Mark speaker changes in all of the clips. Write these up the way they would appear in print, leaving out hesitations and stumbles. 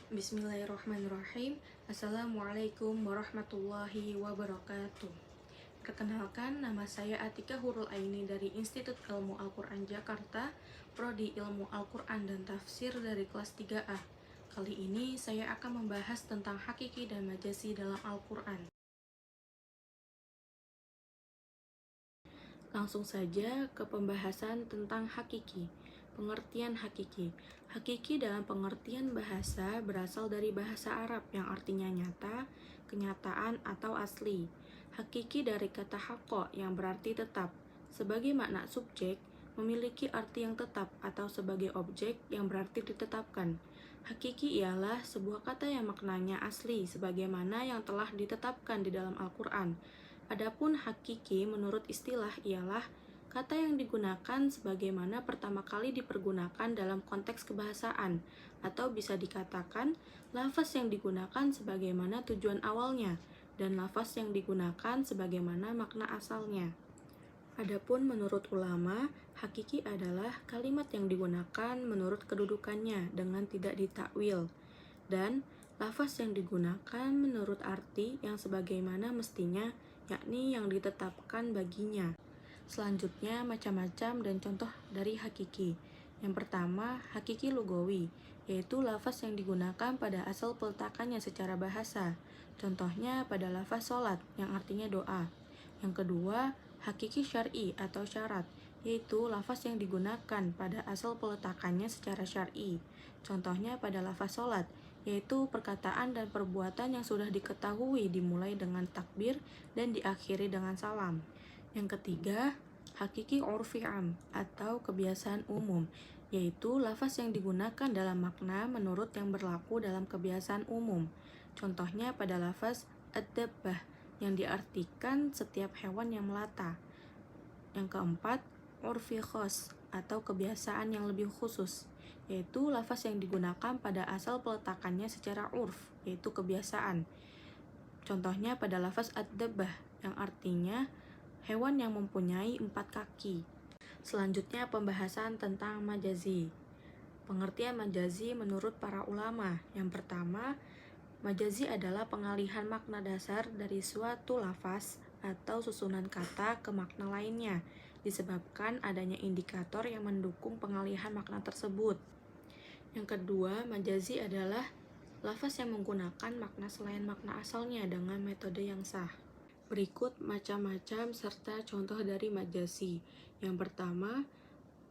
Speaker 1: Bismillahirrahmanirrahim. Assalamualaikum warahmatullahi wabarakatuh. Perkenalkan, nama saya Atika Hurul Aini dari Institut Ilmu Al-Quran Jakarta, Prodi Ilmu Al-Quran dan Tafsir dari kelas 3A. Kali ini saya akan membahas tentang hakiki dan majazi dalam Al-Quran. Langsung saja ke pembahasan tentang hakiki. Pengertian hakiki. Hakiki dalam pengertian bahasa berasal dari bahasa Arab yang artinya nyata, kenyataan, atau asli. Hakiki dari kata haqqa yang berarti tetap. Sebagai makna subjek, memiliki arti yang tetap atau sebagai objek yang berarti ditetapkan. Hakiki ialah sebuah kata yang maknanya asli sebagaimana yang telah ditetapkan di dalam Al-Quran. Adapun hakiki menurut istilah ialah kata yang digunakan sebagaimana pertama kali dipergunakan dalam konteks kebahasaan, atau bisa dikatakan lafaz yang digunakan sebagaimana tujuan awalnya, dan lafaz yang digunakan sebagaimana makna asalnya. Adapun menurut ulama, hakiki adalah kalimat yang digunakan menurut kedudukannya dengan tidak ditakwil, dan lafaz yang digunakan menurut arti yang sebagaimana mestinya, yakni yang ditetapkan baginya. Selanjutnya, macam-macam dan contoh dari hakiki. Yang pertama, hakiki lugawi, yaitu lafaz yang digunakan pada asal peletakannya secara bahasa. Contohnya pada lafaz sholat, yang artinya doa. Yang kedua, hakiki syar'i atau syarat, yaitu lafaz yang digunakan pada asal peletakannya secara syar'i. Contohnya pada lafaz sholat, yaitu perkataan dan perbuatan yang sudah diketahui dimulai dengan takbir dan diakhiri dengan salam. Yang ketiga, hakiki urfi am atau kebiasaan umum, yaitu lafaz yang digunakan dalam makna menurut yang berlaku dalam kebiasaan umum. Contohnya pada lafaz ad-dabbah yang diartikan setiap hewan yang melata. Yang keempat, urfi khos atau kebiasaan yang lebih khusus, yaitu lafaz yang digunakan pada asal peletakannya secara urf, yaitu kebiasaan. Contohnya pada lafaz ad-dabbah yang artinya hewan yang mempunyai 4 kaki. Selanjutnya pembahasan tentang majazi. Pengertian majazi menurut para ulama. Yang pertama, majazi adalah pengalihan makna dasar dari suatu lafaz atau susunan kata ke makna lainnya, disebabkan adanya indikator yang mendukung pengalihan makna tersebut. Yang kedua, majazi adalah lafaz yang menggunakan makna selain makna asalnya dengan metode yang sah. Berikut macam-macam serta contoh dari majazi. Yang pertama,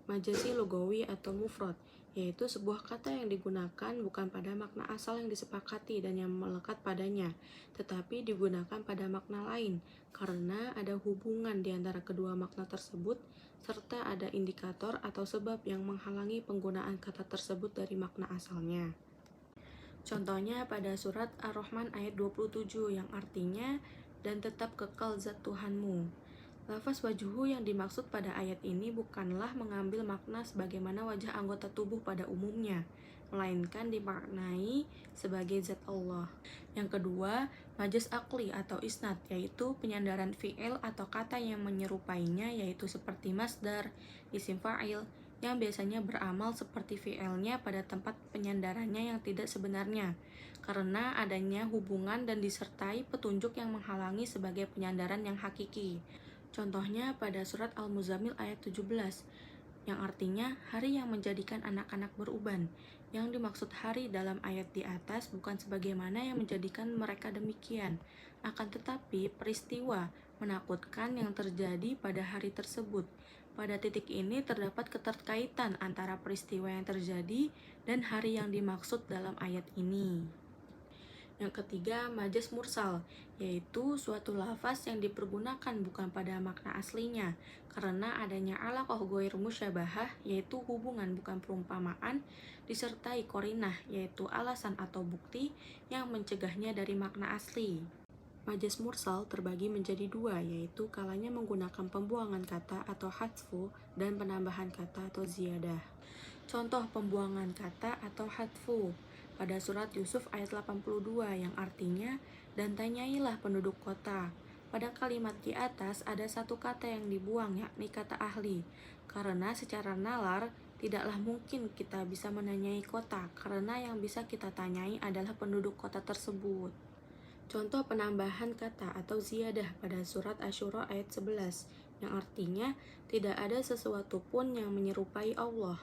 Speaker 1: majazi lugawi atau mufrad, yaitu sebuah kata yang digunakan bukan pada makna asal yang disepakati dan yang melekat padanya, tetapi digunakan pada makna lain, karena ada hubungan di antara kedua makna tersebut, serta ada indikator atau sebab yang menghalangi penggunaan kata tersebut dari makna asalnya. Contohnya pada surat Ar-Rahman ayat 27 yang artinya dan tetap kekal zat Tuhanmu. Lafaz wajhu yang dimaksud pada ayat ini bukanlah mengambil makna sebagaimana wajah anggota tubuh pada umumnya, melainkan dimaknai sebagai zat Allah. Yang kedua, majaz akli atau isnad, yaitu penyandaran fi'il atau kata yang menyerupainya, yaitu seperti masdar, isim fa'il, yang biasanya beramal seperti fi'ilnya pada tempat penyandarannya yang tidak sebenarnya, karena adanya hubungan dan disertai petunjuk yang menghalangi sebagai penyandaran yang hakiki. Contohnya pada surat Al-Muzammil ayat 17, yang artinya hari yang menjadikan anak-anak beruban. Yang dimaksud hari dalam ayat di atas bukan sebagaimana yang menjadikan mereka demikian, akan tetapi peristiwa menakutkan yang terjadi pada hari tersebut. Pada titik ini terdapat keterkaitan antara peristiwa yang terjadi dan hari yang dimaksud dalam ayat ini. Yang ketiga, majaz mursal, yaitu suatu lafaz yang dipergunakan bukan pada makna aslinya, karena adanya alaqah ghair musyabahah, yaitu hubungan bukan perumpamaan, disertai qarinah, yaitu alasan atau bukti yang mencegahnya dari makna asli. Majaz mursal terbagi menjadi dua, yaitu kalanya menggunakan pembuangan kata atau hadfu dan penambahan kata atau ziyadah. Contoh pembuangan kata atau hadfu pada surat Yusuf ayat 82 yang artinya dan tanyailah penduduk kota. Pada kalimat di atas ada satu kata yang dibuang, yakni kata ahli, karena secara nalar Tidaklah mungkin kita bisa menanyai kota, karena yang bisa kita tanyai adalah penduduk kota tersebut. Contoh penambahan kata atau ziyadah pada surat Asy-Syura ayat 11, yang artinya tidak ada sesuatu pun yang menyerupai Allah.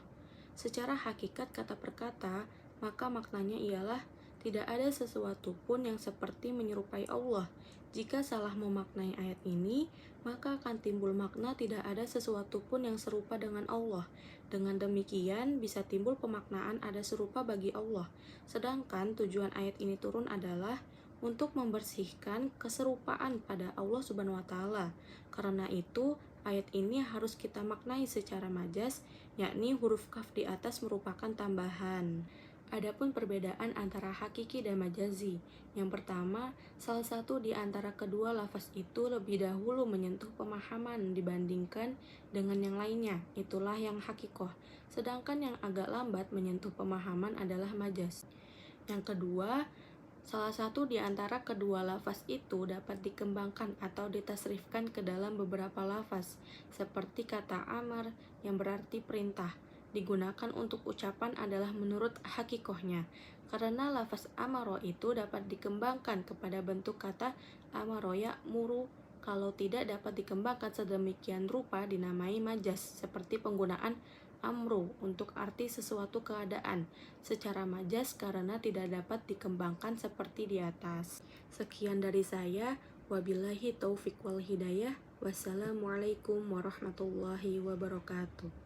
Speaker 1: Secara hakikat kata per kata, maka maknanya ialah tidak ada sesuatu pun yang seperti menyerupai Allah. Jika salah memaknai ayat ini, maka akan timbul makna tidak ada sesuatu pun yang serupa dengan Allah. Dengan demikian, bisa timbul pemaknaan ada serupa bagi Allah. Sedangkan tujuan ayat ini turun adalah untuk membersihkan keserupaan pada Allah Subhanahu wa taala. Karena itu, ayat ini harus kita maknai secara majas, yakni huruf kaf di atas merupakan tambahan. Adapun perbedaan antara hakiki dan majazi. Yang pertama, salah satu di antara kedua lafaz itu lebih dahulu menyentuh pemahaman dibandingkan dengan yang lainnya, itulah yang hakikoh. Sedangkan yang agak lambat menyentuh pemahaman adalah majaz. Yang kedua, salah satu di antara kedua lafaz itu dapat dikembangkan atau ditasrifkan ke dalam beberapa lafaz, seperti kata amar yang berarti perintah, digunakan untuk ucapan adalah menurut hakikohnya, karena lafaz amaro itu dapat dikembangkan kepada bentuk kata amaro ya'muru, kalau tidak dapat dikembangkan sedemikian rupa dinamai majas, seperti penggunaan amru untuk arti sesuatu keadaan secara majas karena tidak dapat dikembangkan seperti di atas. Sekian dari saya, wabillahi taufiq wal hidayah. Wassalamualaikum warahmatullahi wabarakatuh.